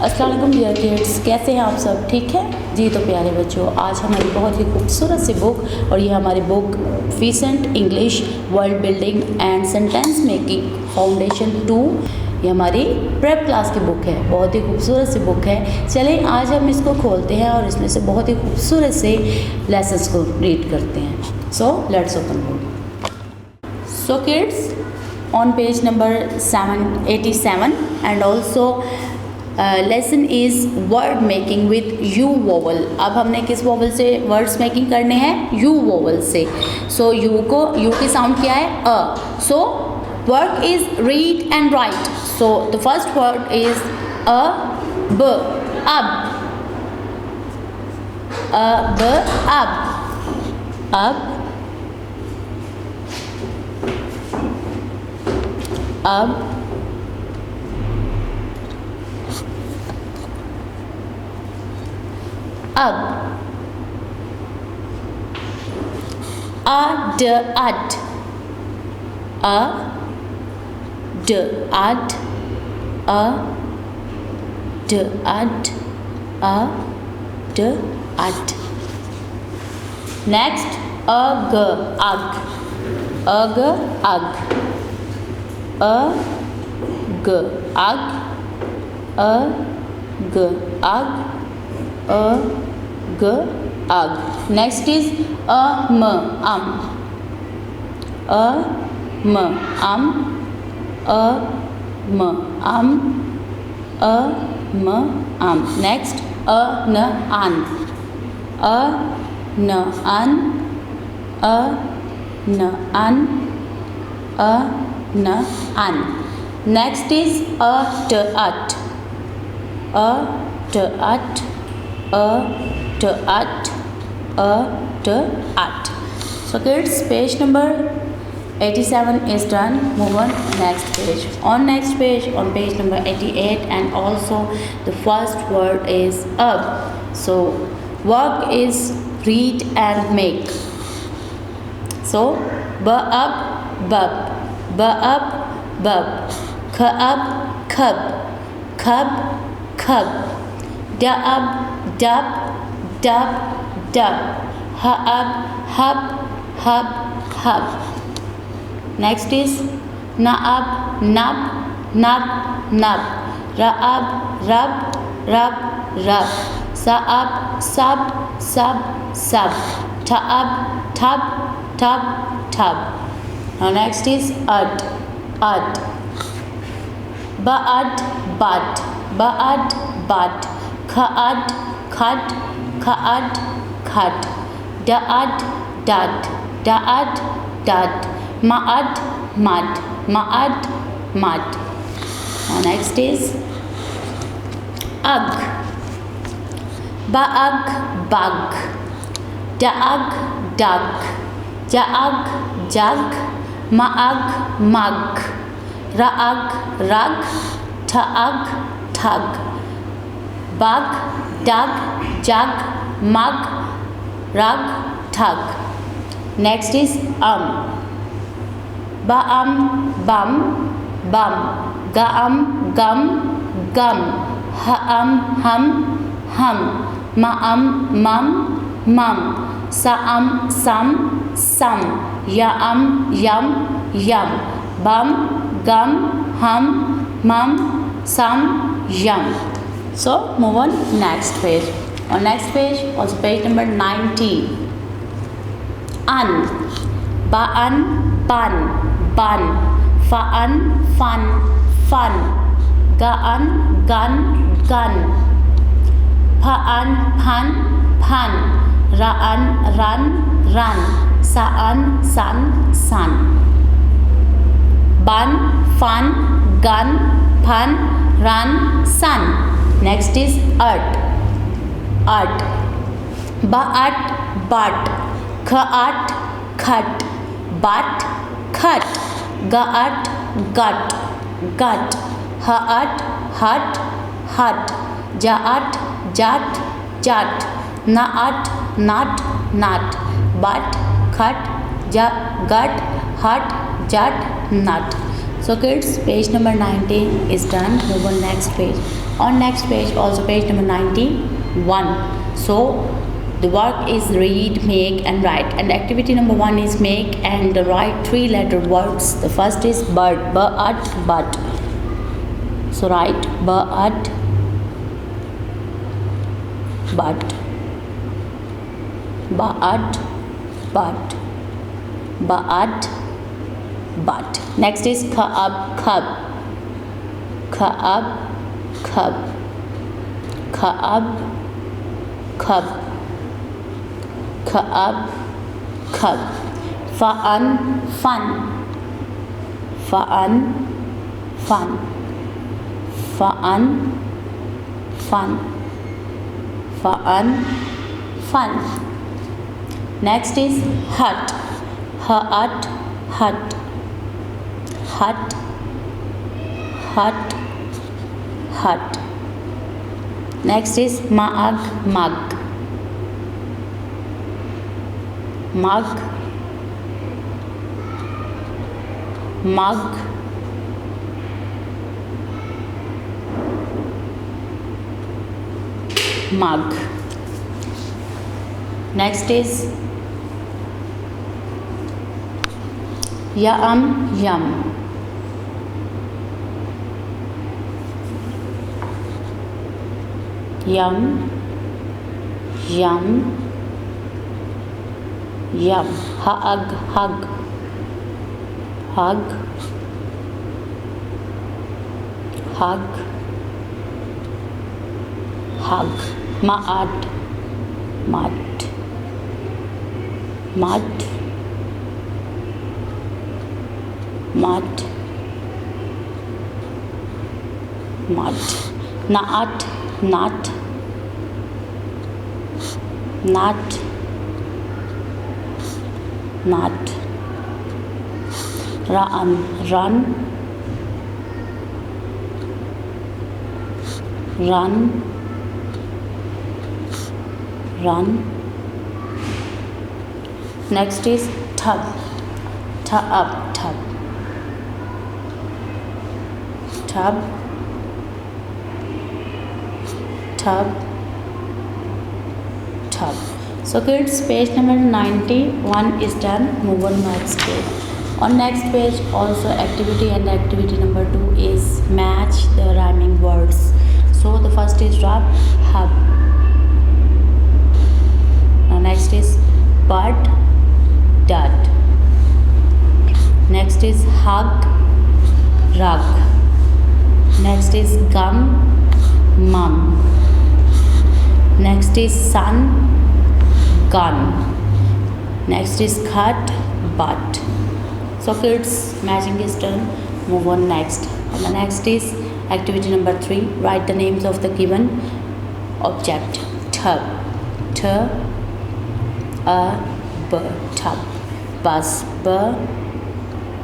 अस्सलाम वालेकुम dear kids, कैसे हैं आप सब? ठीक है जी। तो प्यारे बच्चों, आज हमारी बहुत ही खूबसूरत सी बुक, और ये हमारी बुक फीसेंट English world building and sentence making foundation 2, ये हमारी प्रेप क्लास की बुक है। बहुत ही खूबसूरत सी बुक है। चलें आज हम इसको खोलते हैं और इसमें से बहुत ही खूबसूरत से लेसन्स को रीड करते हैं। So let's open book. So kids, on page number 787 and also lesson is word making with u vowel। अब हमने किस वोवल से वर्ड्स मेकिंग करने हैं? u वोवल से। सो u की साउंड क्या है? A. So work is read and write. So the first word is a b, अब, अ ब, अब, अब, अब, अब, अ ड अड, अ ड अड, अ ड अड, अ ड अड। नेक्स्ट अग, अग, अग, अग, अ ग, अग, अ ग, अग, अ ग, अग। नेक्स्ट इज अ म, अम, अ म, अम, अ म, अम, अ म, अम। नेक्स्ट अ न, अन, अ न, अन, अ न, अन, अ न, अन। नेक्स्ट इज अ ट अट, अ ट अट, अ ट अट, अ ट अट। So kids, page number 87 is done. Move on next page. On next page, on page number 88, and also the first word is up. So work is read and make. So b up, bub, b up, bub, k up, cub, cub, cub, d up, dub, dub, dub, h up, hub, hub, hub. Next is na up, nub, nub, nub, ra up, rub, rub, rub, sa up, sub, sub, sub, ta up, tub, tub, tub. Now next is ud, ud, ba-ud, bud, ba-ud, bud, ka-ud, cud, ka-ud, cud, da-ud, dud, da-ud, dud, ma-ud, mud, ma-ud, mud. Now next is ug, ba-ug, bug, da-ug, dug, ja-ug, jug, ma-ug, mug, ra-ug, rug, ta-ug, tug, bug, dug, jug, mug, rug, tug. Next is ba-um, bum, bum, ga-um, gum, gum, ha-um, hum, hum, ma-um, mum, mum, sa-um, sum, sum, ya-um, yum, yum, bum, gum, hum, mum, sum, yum. So move on next page. On next page, also page number 90. Un, ba-un, bun, bun, fa-un, fun, fun, ga-un, gun, gun, pa-un, pun, pun, ra-un, run, run, sa-un, sun, sun. Bun, fun, gun, pun, run, sun. Next is ut, ut, ba-ut, but, ka-ut, cut, but, cut, ga-ut, gut, gut, ha-ut, hut, hut, ja-ut, jut, jut, na-ut, nut, nut, but, cut, gut, hut, jut, nut. So kids, page number 19 is done. Move on next page. On next page, also page number 91. So the work is read, make and write. And activity number 1 is make and write 3-letter words. The first is bird, but. So write bird, but, but. Next is cub, cub, fun, fun. Next is hut, hut. Next is mug, mug, Next is yum, yum, hug, mud, nut, run. Next is tub, tub. So kids, page number 91 is done. Move on next page. On next page, also activity, and activity number 2 is match the rhyming words. So the first is rub, hub. Now next is bud, dud. Next is hug, rug. Next is gum, mum. Next is sun, gun. Next is cut, butt. So kids, matching is done. Move on next. And the next is activity number 3. Write the names of the given object. Tub, t, a, b, tub. Bus, b,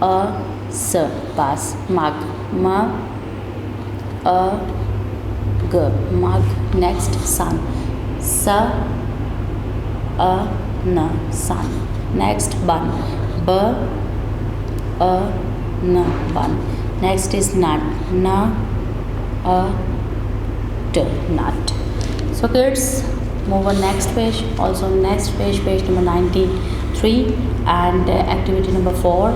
a, s, bus. Mug, m, a, g, mug. Next, sun, s, a, n, sun. Next, bun, b, a, n, bun. Next is nut, n, a, t, nut. So kids, move on next page. Also next page, page number 93, and activity number 4,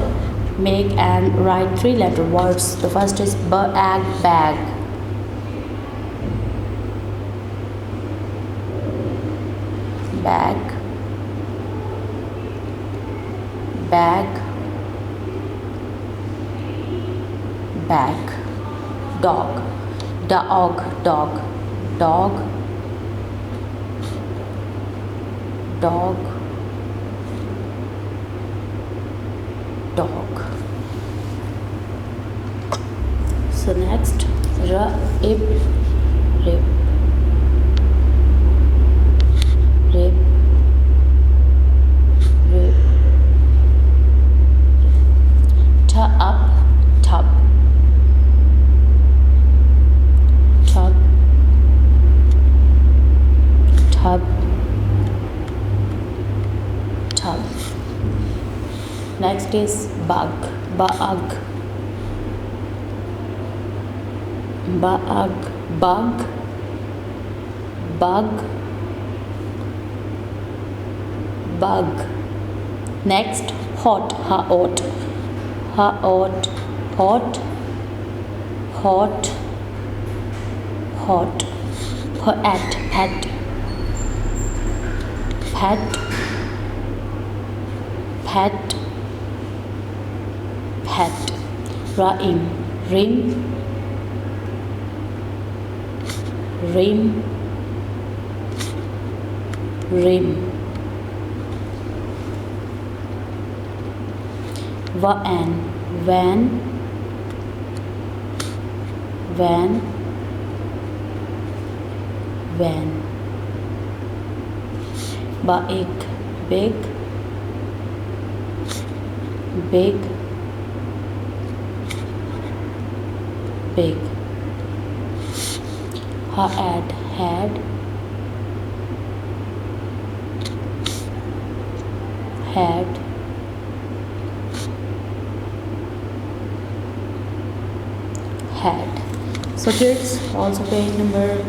make and write 3-letter words. The first is bag, bag. Bag, bag, bag. Dog, dog, dog, dog, dog, dog. So next, rib, rib, rib, rib. Tub, tub, tub, tub, tub. Next is bug, bug, bug, bug, bug, bug. Next, hot, hot, hot, hot, hot, hot. Hat, hat, hat, pat, pat. Rhyme, rim, rim, rim. Van, van, van, van. Big, big, big, big. Had, had, had, had. So kids, also page number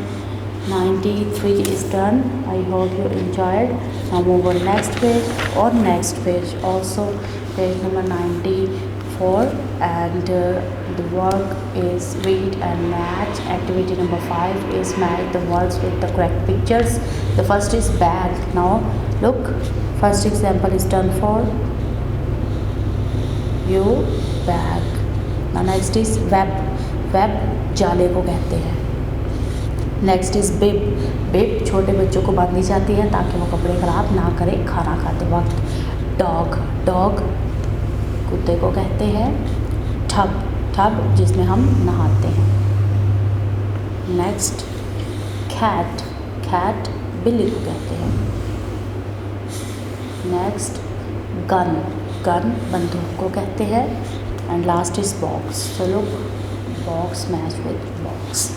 93 is done. I hope you enjoyed. Now move on next page or next page, also page number 94, and the work is read and match. Activity number 5 is match the words with the correct pictures. The first is bag. Now look, first example is done for you, bag. Now next is web. web जाले को कहते हैं. Next is बिब. बिब छोटे बच्चों को बांधी जाती है ताकि वो कपड़े ख़राब ना करें खाना खाते वक्त. डॉग. डॉग कुत्ते को कहते हैं. टब. टब जिसमें हम नहाते हैं. Next cat. कैट बिल्ली को कहते हैं. Next gun. गन बंदूक को कहते हैं. And last is box. So look, box match with box.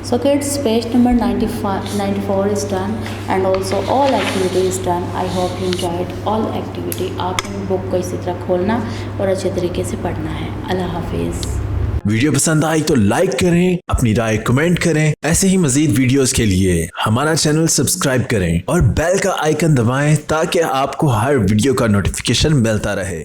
So kids, page number 94 is done and also all activity is done. I hope you enjoyed all activity. आपने book को इसी तरह खोलना और अच्छे तरीके से पढ़ना है. अल्लाह हाफिज़. वीडियो पसंद आई तो लाइक करें, अपनी राय कमेंट करें. ऐसे ही मजीद वीडियोस के लिए हमारा चैनल सब्सक्राइब करें और बेल का आइकन दबाएं ताकि आपको हर वीडियो का नोटिफिकेशन मिलता रहे.